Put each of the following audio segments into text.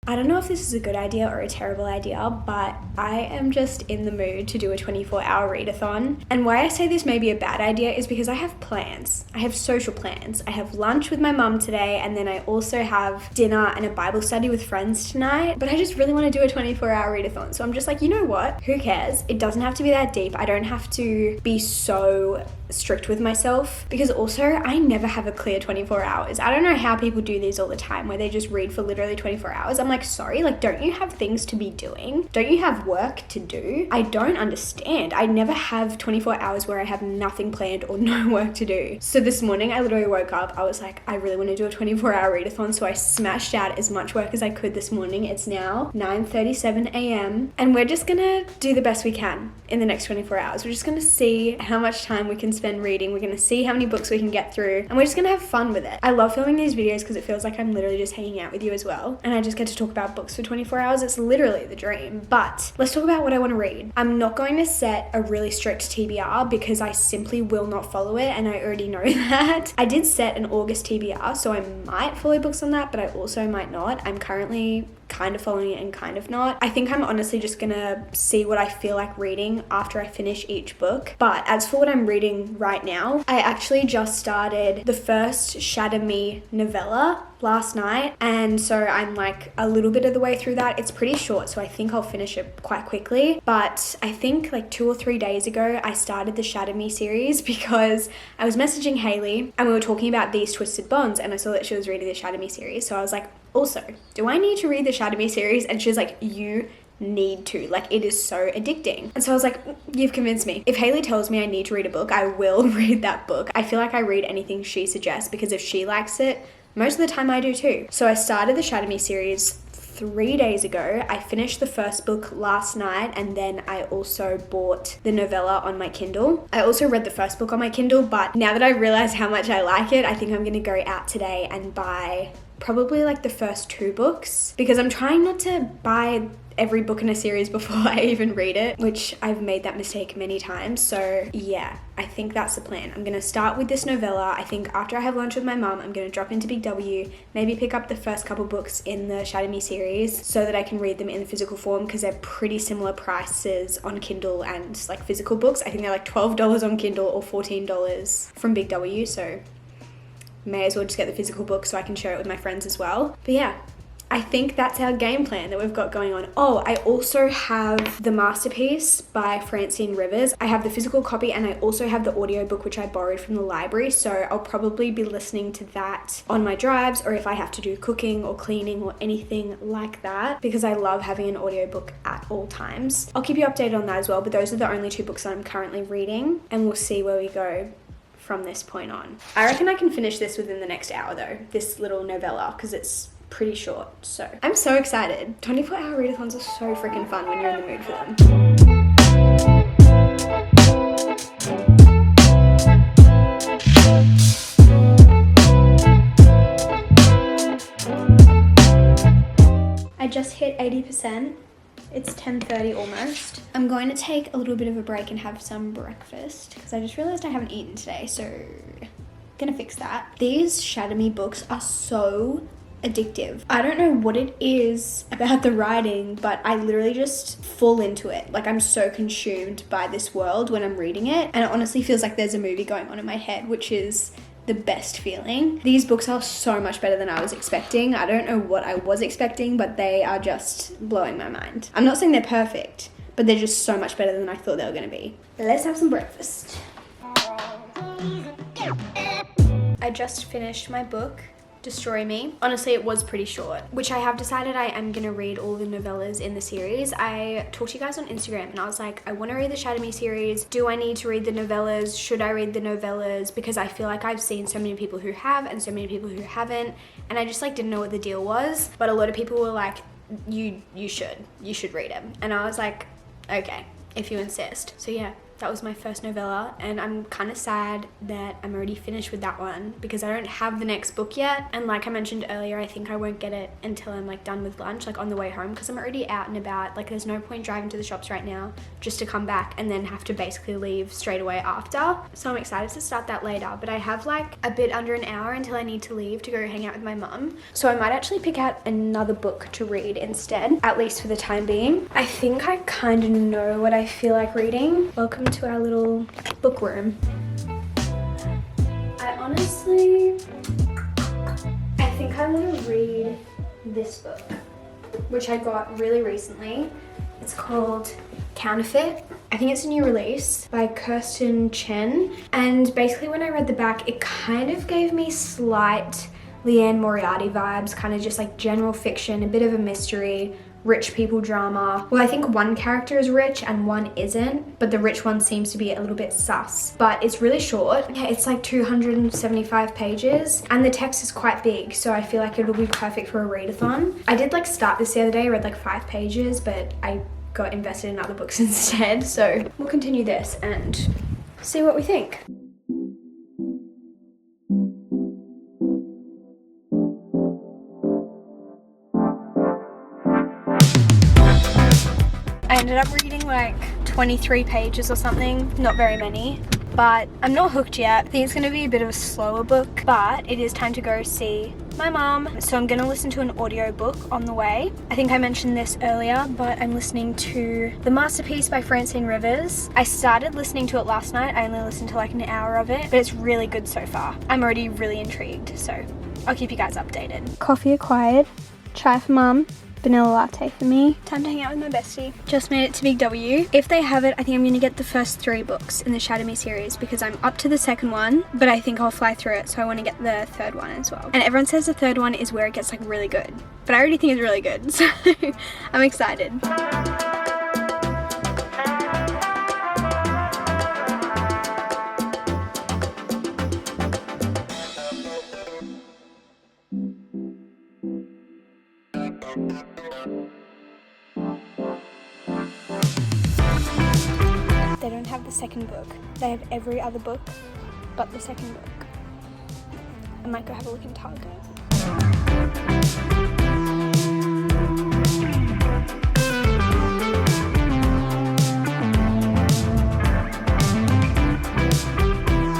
I don't know if this is a good idea or a terrible idea, but I am just in the mood to do a 24-hour readathon. And why I say this may be a bad idea is because I have plans. I have social plans. I have lunch with my mum today, and then I also have dinner and a Bible study with friends tonight. But I just really want to do a 24-hour readathon. So I'm just like, you know what? Who cares? It doesn't have to be that deep. I don't have to be so strict with myself, because also I never have a clear 24 hours. I don't know how people do these all the time where they just read for literally 24 hours. I'm like, sorry, like, don't you have things to be doing? Don't you have work to do? I don't understand. I never have 24 hours where I have nothing planned or no work to do. So this morning I literally woke up, I was like, I really want to do a 24-hour readathon, so I smashed out as much work as I could this morning. It's now 9:37 a.m. and we're just gonna do the best we can in the next 24 hours. We're just gonna see how much time we can spend reading. We're gonna see how many books we can get through, and we're just gonna have fun with it. I love filming these videos because it feels like I'm literally just hanging out with you as well, and I just get to talk about books for 24 hours. It's literally the dream. But let's talk about what I want to read. I'm not going to set a really strict TBR because I simply will not follow it, and I already know that. I did set an August TBR, so I might follow books on that, but I also might not. I'm currently kind of following it and kind of not. I think I'm honestly just gonna see what I feel like reading after I finish each book. But as for what I'm reading right now, I actually just started the first Shatter Me novella last night, and so I'm like a little bit of the way through that. It's pretty short, so I think I'll finish it quite quickly. But I think like 2 or 3 days ago I started the Shatter Me series because I was messaging Haley and we were talking about These Twisted Bonds, and I saw that she was reading the Shatter Me series, so I was like, also, do I need to read the Shatter Me series? And she was like, you need to, like, it is so addicting. And so I was like, you've convinced me. If Haley tells me I need to read a book, I will read that book. I feel like I read anything she suggests because if she likes it, most of the time I do too. So I started the Shatter Me series 3 days ago. I finished the first book last night, and then I also bought the novella on my Kindle. I also read the first book on my Kindle, but now that I realize how much I like it, I think I'm gonna go out today and buy probably like the first 2 books, because I'm trying not to buy every book in a series before I even read it, which I've made that mistake many times. So yeah, I think that's the plan. I'm gonna start with this novella. I think after I have lunch with my mum, I'm gonna drop into Big W, maybe pick up the first couple books in the Shatter Me series so that I can read them in the physical form, because they're pretty similar prices on Kindle and like physical books. I think they're like $12 on Kindle or $14 from Big W, so may as well just get the physical book so I can share it with my friends as well. But yeah, I think that's our game plan that we've got going on. Oh, I also have The Masterpiece by Francine Rivers. I have the physical copy, and I also have the audiobook, which I borrowed from the library. So I'll probably be listening to that on my drives, or if I have to do cooking or cleaning or anything like that, because I love having an audiobook at all times. I'll keep you updated on that as well, but those are the only 2 books that I'm currently reading, and we'll see where we go from this point on. I reckon I can finish this within the next hour though, this little novella, because it's pretty short. So I'm so excited. 24-hour readathons are so freaking fun when you're in the mood for them. I just hit 80%. It's 10:30 almost. I'm going to take a little bit of a break and have some breakfast because I just realized I haven't eaten today, so I'm gonna fix that. These Shatter Me books are so addictive. I don't know what it is about the writing, but I literally just fall into it. Like, I'm so consumed by this world when I'm reading it, and it honestly feels like there's a movie going on in my head, which is the best feeling. These books are so much better than I was expecting. I don't know what I was expecting, but they are just blowing my mind. I'm not saying they're perfect, but they're just so much better than I thought they were gonna be. But let's have some breakfast. I just finished my book, Destroy Me. Honestly, it was pretty short, which I have decided I am gonna read all the novellas in the series. I talked to you guys on Instagram and I was like, I want to read the Shatter Me series. Do I need to read the novellas? Should I read the novellas? Because I feel like I've seen so many people who have and so many people who haven't, and I just like didn't know what the deal was. But a lot of people were like, you should read them, and I was like, okay, if you insist. So yeah, That was my first novella, and I'm kind of sad that I'm already finished with that one because I don't have the next book yet. And like I mentioned earlier, I think I won't get it until I'm like done with lunch, like on the way home, because I'm already out and about. Like there's no point driving to the shops right now just to come back and then have to basically leave straight away after. So I'm excited to start that later, but I have like a bit under an hour until I need to leave to go hang out with my mum. So I might actually pick out another book to read instead, at least for the time being. I think I kind of know what I feel like reading. Welcome to our little book room. I think I want to read this book, which I got really recently. It's called Counterfeit. I think it's a new release by Kirsten Chen. And basically when I read the back, it kind of gave me slight Leanne Moriarty vibes, kind of just like general fiction, a bit of a mystery, rich people drama. Well, I think one character is rich and one isn't, but the rich one seems to be a little bit sus. But it's really short. Yeah, it's like 275 pages and the text is quite big, so I feel like it'll be perfect for a readathon. I did like start this the other day, I read like 5 pages, but I got invested in other books instead. So we'll continue this and see what we think. I ended up reading like 23 pages or something, not very many, but I'm not hooked yet. I think it's going to be a bit of a slower book, but it is time to go see my mom. So I'm going to listen to an audiobook on the way. I think I mentioned this earlier, but I'm listening to The Masterpiece by Francine Rivers. I started listening to it last night. I only listened to like an hour of it, but it's really good so far. I'm already really intrigued, so I'll keep you guys updated. Coffee acquired, chai for mum, vanilla latte for me. Time to hang out with my bestie. Just made it to Big W. If they have it, I think I'm going to get the first 3 books in the Shatter Me series because I'm up to the second one, but I think I'll fly through it, so I want to get the third one as well. And everyone says the third one is where it gets like really good, but I already think it's really good, so I'm excited. They don't have the second book. They have every other book but the second book. I might go have a look in Target.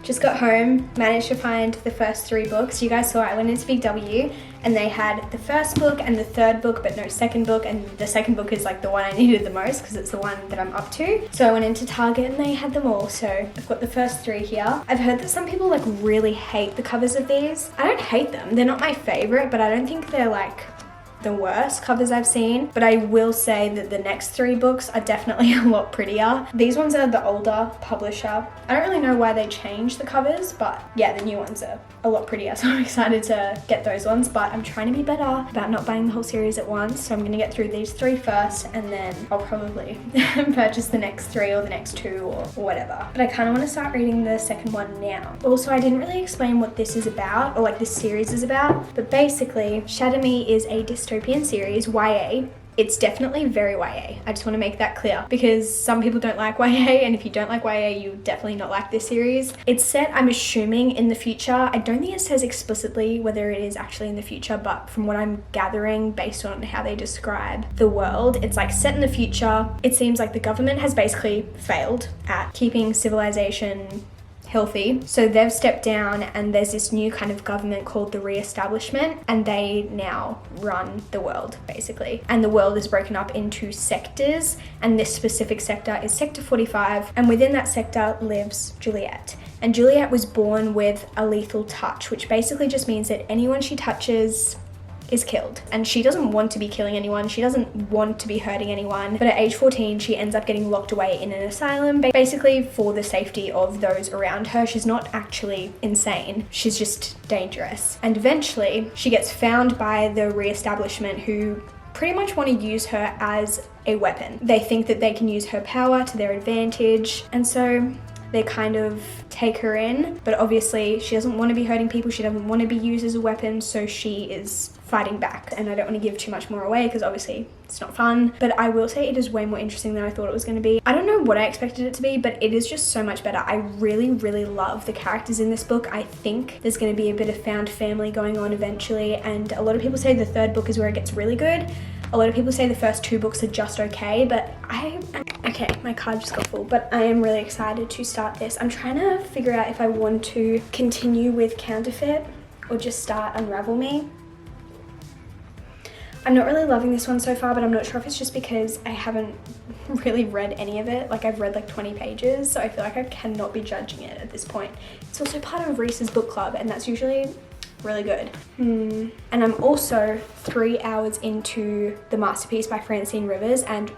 Just got home, managed to find the first 3 books. You guys saw I went into Big W and they had the first book and the third book, but no second book, and the second book is like the one I needed the most because it's the one that I'm up to. So I went into Target and they had them all, so I've got the first 3 here. I've heard that some people like really hate the covers of these. I don't hate them, they're not my favorite, but I don't think they're like the worst covers I've seen, but I will say that the next 3 books are definitely a lot prettier. These ones are the older publisher. I don't really know why they changed the covers, but yeah, the new ones are a lot prettier, so I'm excited to get those ones, but I'm trying to be better about not buying the whole series at once, so I'm going to get through these 3 first, and then I'll probably purchase the next 3 or the next 2 or whatever. But I kind of want to start reading the second one now. Also, I didn't really explain what this is about, or like this series is about, but basically, Shatter Me is a dystopian series, YA. It's definitely very YA. I just want to make that clear because some people don't like YA, and if you don't like YA, you definitely not like this series. It's set, I'm assuming, in the future. I don't think it says explicitly whether it is actually in the future, but from what I'm gathering based on how they describe the world, it's like set in the future. It seems like the government has basically failed at keeping civilization healthy, so they've stepped down and there's this new kind of government called the Re-establishment, and they now run the world basically, and the world is broken up into sectors, and this specific sector is sector 45, and within that sector lives Juliet. And Juliet was born with a lethal touch, which basically just means that anyone she touches is killed. And she doesn't want to be killing anyone, she doesn't want to be hurting anyone, but at age 14 she ends up getting locked away in an asylum, basically for the safety of those around her. She's not actually insane, she's just dangerous. And eventually she gets found by the Re-establishment, who pretty much want to use her as a weapon. They think that they can use her power to their advantage, and so they kind of take her in, but obviously she doesn't want to be hurting people, she doesn't want to be used as a weapon, so she is fighting back. And I don't want to give too much more away because obviously it's not fun, but I will say it is way more interesting than I thought it was going to be. I don't know what I expected it to be, but it is just so much better. I really, really love the characters in this book. I think there's going to be a bit of found family going on eventually, and a lot of people say the third book is where it gets really good. A lot of people say the first 2 books are just okay, but okay, my card just got full, but I am really excited to start this. I'm trying to figure out if I want to continue with Counterfeit or just start Unravel Me. I'm not really loving this one so far, but I'm not sure if it's just because I haven't really read any of it. Like, I've read like 20 pages, so I feel like I cannot be judging it at this point. It's also part of Reese's book club, and that's usually really good. And I'm also 3 hours into The Masterpiece by Francine Rivers, and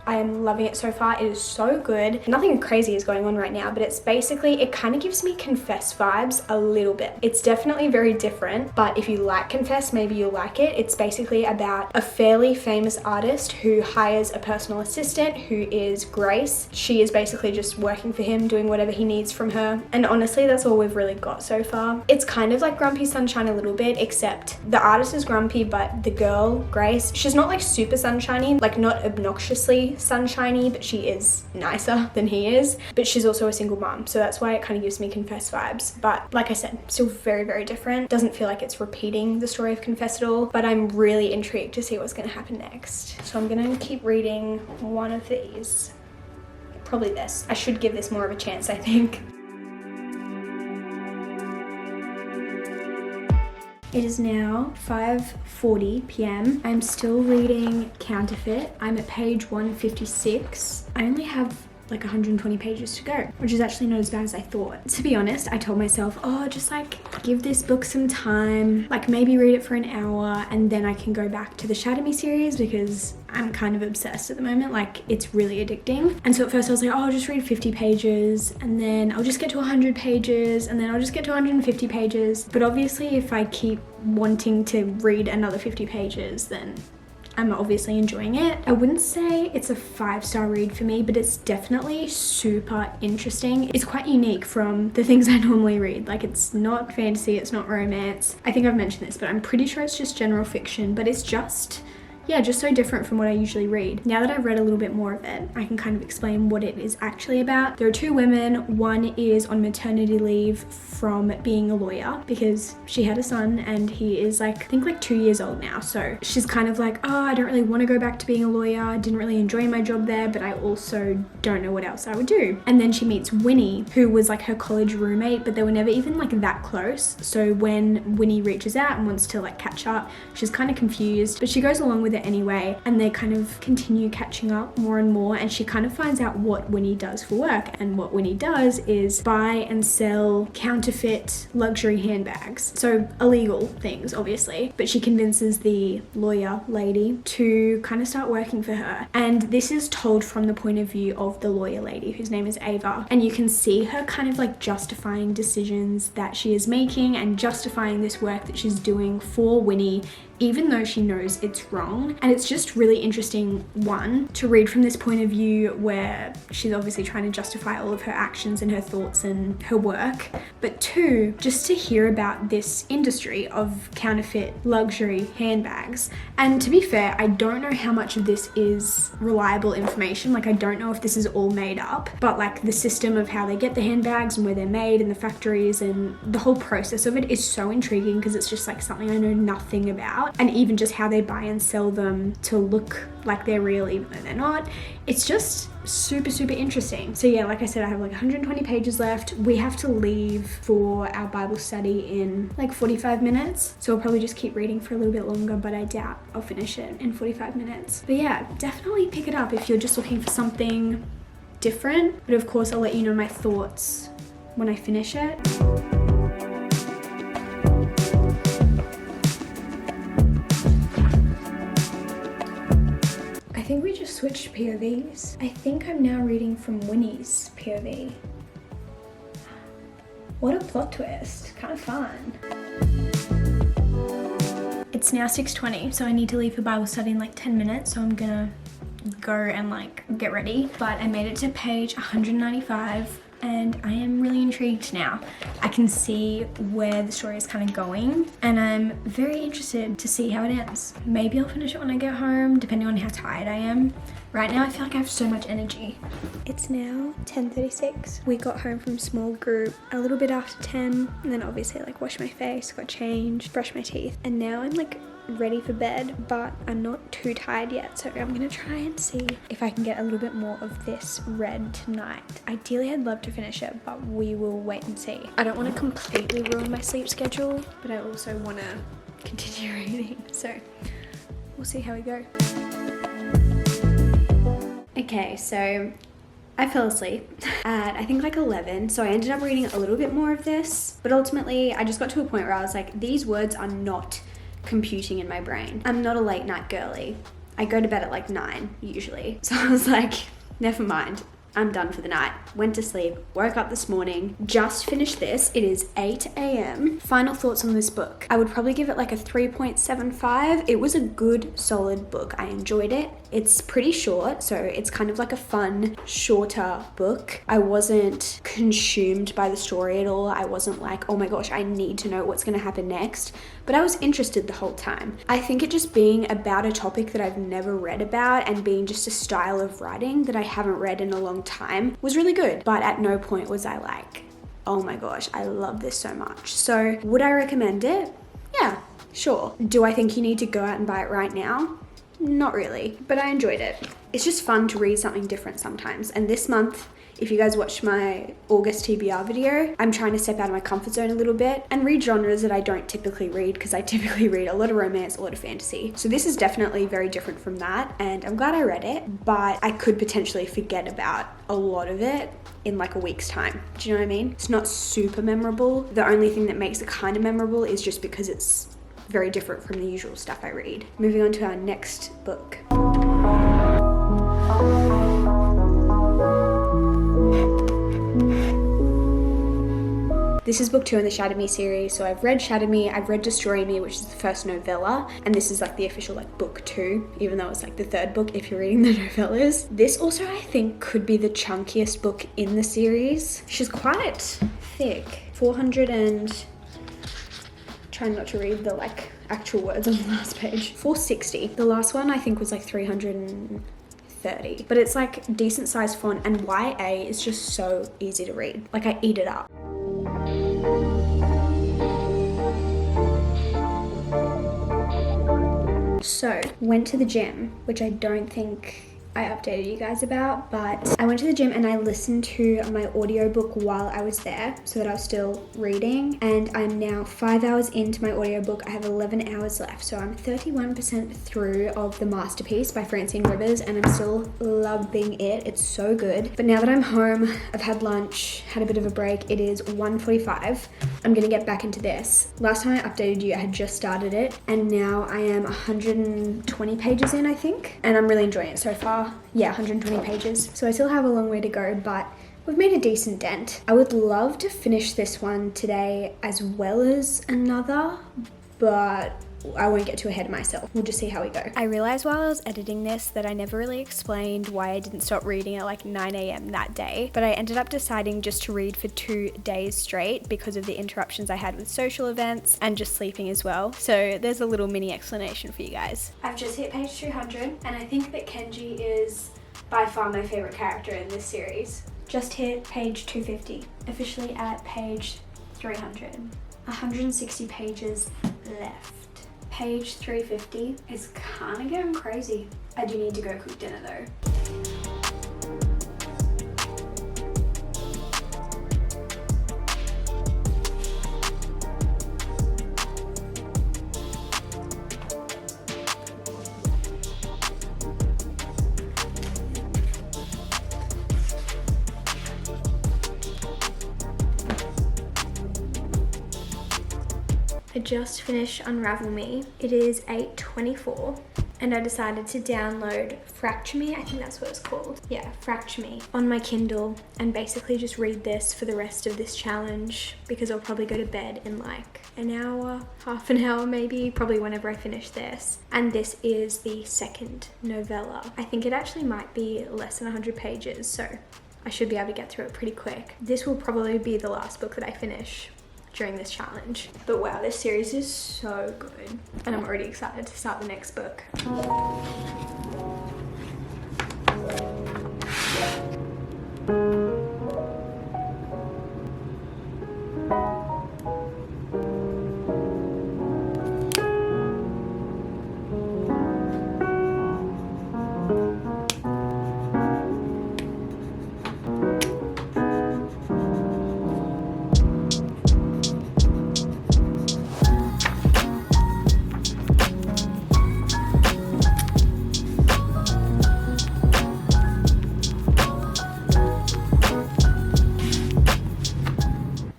I am loving it so far. It is so good. Nothing crazy is going on right now, but it's basically, it kind of gives me Confess vibes a little bit. It's definitely very different, but if you like Confess, maybe you'll like it. It's basically about a fairly famous artist who hires a personal assistant who is Grace. She is basically just working for him, doing whatever he needs from her. And honestly, that's all we've really got so far. It's kind of like Grumpy Sunshine a little bit, except the artist is grumpy, but the girl, Grace, she's not like super sunshiny, like not obnoxiously sunshiny, but she is nicer than he is. But she's also a single mom, so that's why it kind of gives me Confess vibes. But like I said, still very, very different. Doesn't feel like it's repeating the story of Confess at all, but I'm really intrigued to see what's going to happen next. So I'm going to keep reading one of these. Probably this. I should give this more of a chance, I think. It is now 5:40 p.m. I'm still reading Counterfeit. I'm at page 156. I only have like 120 pages to go, which is actually not as bad as I thought. To be honest, I told myself, oh, just like give this book some time, like maybe read it for an hour, and then I can go back to the Shatter Me series because I'm kind of obsessed at the moment. Like, it's really addicting. And so at first I was like, oh, I'll just read 50 pages and then I'll just get to 100 pages and then I'll just get to 150 pages. But obviously if I keep wanting to read another 50 pages, then I'm obviously enjoying it. I wouldn't say it's a 5-star read for me, but it's definitely super interesting. It's quite unique from the things I normally read. Like, it's not fantasy, it's not romance. I think I've mentioned this, but I'm pretty sure it's just general fiction, but it's just so different from what I usually read. Now that I've read a little bit more of it, I can kind of explain what it is actually about. There are 2 women. One is on maternity leave from being a lawyer because she had a son and he is like, I think like 2 years old now. So she's kind of like, oh, I don't really want to go back to being a lawyer. I didn't really enjoy my job there, but I also don't know what else I would do. And then she meets Winnie, who was like her college roommate, but they were never even like that close. So when Winnie reaches out and wants to like catch up, she's kind of confused, but she goes along with it anyway, and they kind of continue catching up more and more, and she kind of finds out what Winnie does for work. And what Winnie does is buy and sell counterfeit luxury handbags, so illegal things obviously, but she convinces the lawyer lady to kind of start working for her. And this is told from the point of view of the lawyer lady, whose name is Ava, and you can see her kind of like justifying decisions that she is making and justifying this work that she's doing for Winnie, even though she knows it's wrong. And it's just really interesting, one, to read from this point of view where she's obviously trying to justify all of her actions and her thoughts and her work, but 2, just to hear about this industry of counterfeit luxury handbags. And to be fair, I don't know how much of this is reliable information. Like, I don't know if this is all made up, but like the system of how they get the handbags and where they're made and the factories and the whole process of it is so intriguing because it's just like something I know nothing about. And even just how they buy and sell them to look like they're real even though they're not. It's just super, super interesting. So yeah, like I said, I have like 120 pages left. We have to leave for our Bible study in like 45 minutes. So I'll probably just keep reading for a little bit longer, but I doubt I'll finish it in 45 minutes. But yeah, definitely pick it up if you're just looking for something different. But of course, I'll let you know my thoughts when I finish it. I think we just switched POVs. I think I'm now reading from Winnie's POV. What a plot twist, kind of fun. It's now 6:20, so I need to leave for Bible study in like 10 minutes, so I'm gonna go and like get ready. But I made it to page 195. and I am really intrigued now. I can see where the story is kind of going, and I'm very interested to see how it ends. Maybe I'll finish it when I get home, depending on how tired I am. Right now I feel like I have so much energy. It's now 10:36. We got home from small group a little bit after 10, and then obviously like washed my face, got changed, brushed my teeth, and now I'm like ready for bed, but I'm not too tired yet, so I'm gonna try and see if I can get a little bit more of this read tonight. Ideally I'd love to finish it, but we will wait and see. I don't want to completely ruin my sleep schedule, but I also want to continue reading, so we'll see how we go. Okay, so I fell asleep at I think like 11, so I ended up reading a little bit more of this, but ultimately I just got to a point where I was like, these words are not computing in my brain. I'm not a late night girly. I go to bed at like 9 usually. So I was like, never mind. I'm done for the night. Went to sleep, woke up this morning, just finished this. It is 8 a.m. Final thoughts on this book. I would probably give it like a 3.75. It was a good, solid book. I enjoyed it. It's pretty short, so it's kind of like a fun, shorter book. I wasn't consumed by the story at all. I wasn't like, oh my gosh, I need to know what's gonna happen next. But I was interested the whole time. I think it just being about a topic that I've never read about and being just a style of writing that I haven't read in a long time was really good. But at no point was I like, oh my gosh, I love this so much. So would I recommend it? Yeah, sure. Do I think you need to go out and buy it right now? Not really, but I enjoyed it. It's just fun to read something different sometimes. And this month, if you guys watched my August TBR video, I'm trying to step out of my comfort zone a little bit and read genres that I don't typically read, because I typically read a lot of romance, a lot of fantasy. So this is definitely very different from that, and I'm glad I read it, but I could potentially forget about a lot of it in like a week's time. Do you know what I mean? It's not super memorable. The only thing that makes it kind of memorable is just because it's very different from the usual stuff I read. Moving on to our next book. This is book 2 in the Shatter Me series. So I've read Shatter Me, I've read Destroy Me, which is the first novella, and this is like the official like book 2, even though it's like the third book if you're reading the novellas. This also I think could be the chunkiest book in the series. She's quite thick. 400 and... trying not to read the like actual words on the last page. 460. The last one I think was like 330. But it's like decent sized font, and YA is just so easy to read. Like I eat it up. So, went to the gym, which I don't think I updated you guys about, but I went to the gym and I listened to my audiobook while I was there so that I was still reading, and I'm now 5 hours into my audiobook. I have 11 hours left, so I'm 31% through of The Masterpiece by Francine Rivers, and I'm still loving it. It's so good. But now that I'm home, I've had lunch, had a bit of a break. It is 1:45. I'm gonna get back into this. Last time I updated you, I had just started it, and now I am 120 pages in, I think, and I'm really enjoying it so far. Yeah, 120 pages. So I still have a long way to go, but we've made a decent dent. I would love to finish this one today as well as another, but I won't get too ahead of myself. We'll just see how we go. I realized while I was editing this that I never really explained why I didn't stop reading at like 9 a.m. that day, but I ended up deciding just to read for 2 days straight because of the interruptions I had with social events and just sleeping as well. So there's a little mini explanation for you guys. I've just hit page 200, and I think that Kenji is by far my favorite character in this series. Just hit page 250, officially at page 300. 160 pages left. Page 350 is kind of getting crazy. I do need to go cook dinner though. I just finished Unravel Me. It is 8:24, and I decided to download Fracture Me, I think that's what it's called. Yeah, Fracture Me, on my Kindle, and basically just read this for the rest of this challenge, because I'll probably go to bed in like an hour, half an hour maybe, probably whenever I finish this. And this is the second novella. I think it actually might be less than 100 pages, so I should be able to get through it pretty quick. This will probably be the last book that I finish during this challenge. But wow, this series is so good. And I'm already excited to start the next book.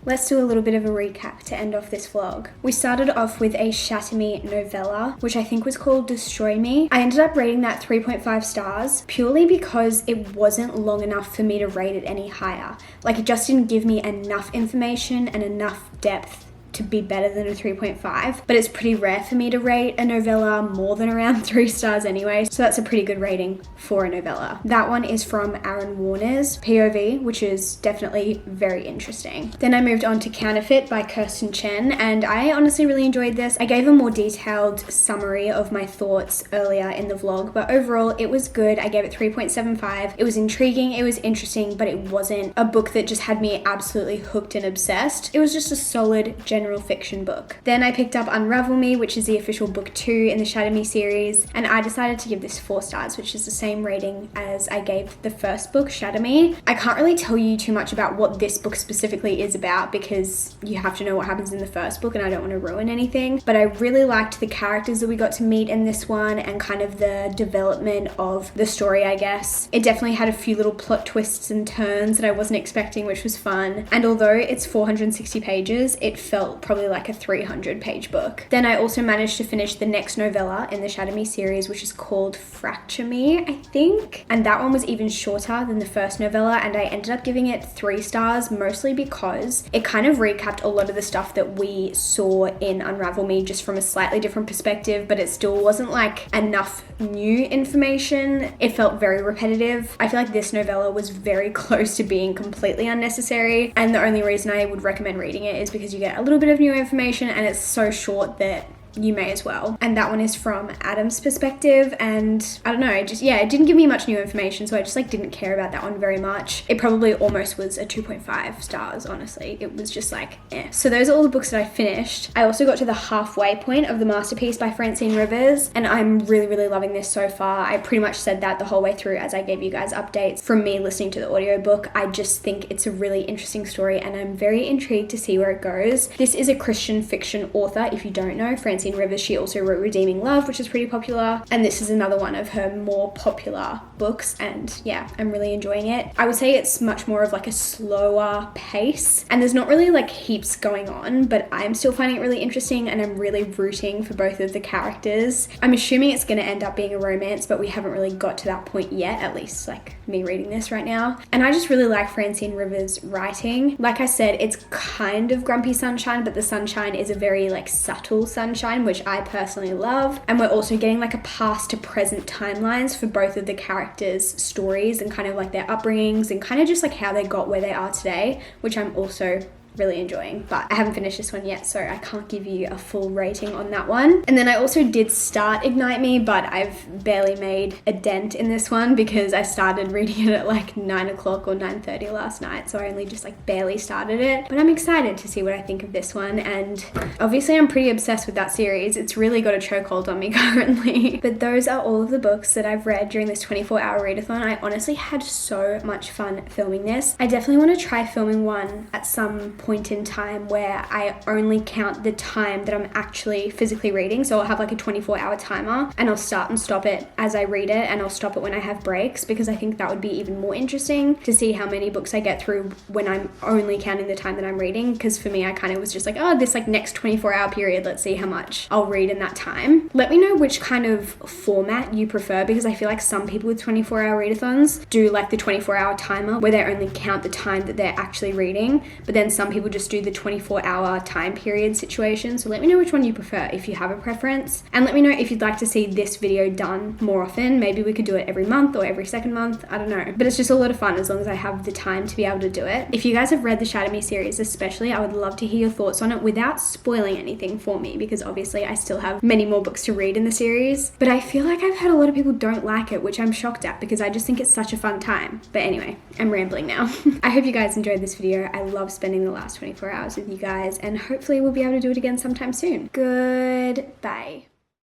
Let's do a little bit of a recap to end off this vlog. We started off with a Shatter Me novella, which I think was called Destroy Me. I ended up rating that 3.5 stars purely because it wasn't long enough for me to rate it any higher. Like, it just didn't give me enough information and enough depth to be better than a 3.5, but it's pretty rare for me to rate a novella more than around 3 stars anyway, so that's a pretty good rating for a novella. That one is from Aaron Warner's POV, which is definitely very interesting. Then I moved on to Counterfeit by Kirsten Chen, and I honestly really enjoyed this. I gave a more detailed summary of my thoughts earlier in the vlog, but overall it was good. I gave it 3.75. It was intriguing, it was interesting, but it wasn't a book that just had me absolutely hooked and obsessed. It was just a solid general fiction book. Then I picked up Unravel Me, which is the official book 2 in the Shatter Me series, and I decided to give this 4 stars, which is the same rating as I gave the first book, Shatter Me. I can't really tell you too much about what this book specifically is about because you have to know what happens in the first book and I don't want to ruin anything, but I really liked the characters that we got to meet in this one and kind of the development of the story, I guess. It definitely had a few little plot twists and turns that I wasn't expecting, which was fun, and although it's 460 pages, it felt probably like a 300-page book. Then I also managed to finish the next novella in the Shatter Me series, which is called Fracture Me, I think. And that one was even shorter than the first novella, and I ended up giving it 3 stars, mostly because it kind of recapped a lot of the stuff that we saw in Unravel Me, just from a slightly different perspective, but it still wasn't like enough new information. It felt very repetitive. I feel like this novella was very close to being completely unnecessary, and the only reason I would recommend reading it is because you get a little bit of new information and it's so short that you may as well. And that one is from Adam's perspective, and I don't know, it didn't give me much new information, so I just didn't care about that one very much. It probably almost was a 2.5 stars, honestly. It was just eh. So those are all the books that I finished. I also got to the halfway point of The Masterpiece by Francine Rivers, and I'm really, really loving this so far. I pretty much said that the whole way through as I gave you guys updates from me listening to the audiobook. I just think it's a really interesting story, and I'm very intrigued to see where it goes. This is a Christian fiction author, if you don't know. Francine Rivers, she also wrote Redeeming Love, which is pretty popular, and this is another one of her more popular books, and yeah, I'm really enjoying it. I would say it's much more of a slower pace, and there's not really heaps going on, but I'm still finding it really interesting, and I'm really rooting for both of the characters. I'm assuming it's going to end up being a romance, but we haven't really got to that point yet, at least me reading this right now. And I just really like Francine Rivers' writing. Like I said, it's kind of grumpy sunshine, but the sunshine is a very subtle sunshine, which I personally love. And we're also getting a past to present timelines for both of the characters' stories and kind of their upbringings and kind of just how they got where they are today, which I'm also really enjoying. But I haven't finished this one yet, so I can't give you a full rating on that one. And then I also did start Ignite Me, but I've barely made a dent in this one because I started reading it at 9 o'clock or 9:30 last night, so I only just barely started it. But I'm excited to see what I think of this one, and obviously I'm pretty obsessed with that series. It's really got a chokehold on me currently. But those are all of the books that I've read during this 24-hour readathon. I honestly had so much fun filming this. I definitely want to try filming one at some point in time where I only count the time that I'm actually physically reading. So I'll have a 24-hour timer, and I'll start and stop it as I read it, and I'll stop it when I have breaks, because I think that would be even more interesting to see how many books I get through when I'm only counting the time that I'm reading. Because for me, I kind of was just this next 24-hour period, let's see how much I'll read in that time. Let me know which kind of format you prefer, because I feel some people with 24-hour readathons do the 24-hour timer where they only count the time that they're actually reading, but then some people just do the 24-hour time period situation. So let me know which one you prefer if you have a preference. And let me know if you'd like to see this video done more often. Maybe we could do it every month or every second month. I don't know. But it's just a lot of fun as long as I have the time to be able to do it. If you guys have read the Shatter Me series especially, I would love to hear your thoughts on it without spoiling anything for me, because obviously I still have many more books to read in the series. But I feel like I've heard a lot of people don't like it, which I'm shocked at because I just think it's such a fun time. But anyway, I'm rambling now. I hope you guys enjoyed this video. I love spending the last 24 hours with you guys, and hopefully we'll be able to do it again sometime soon. Goodbye.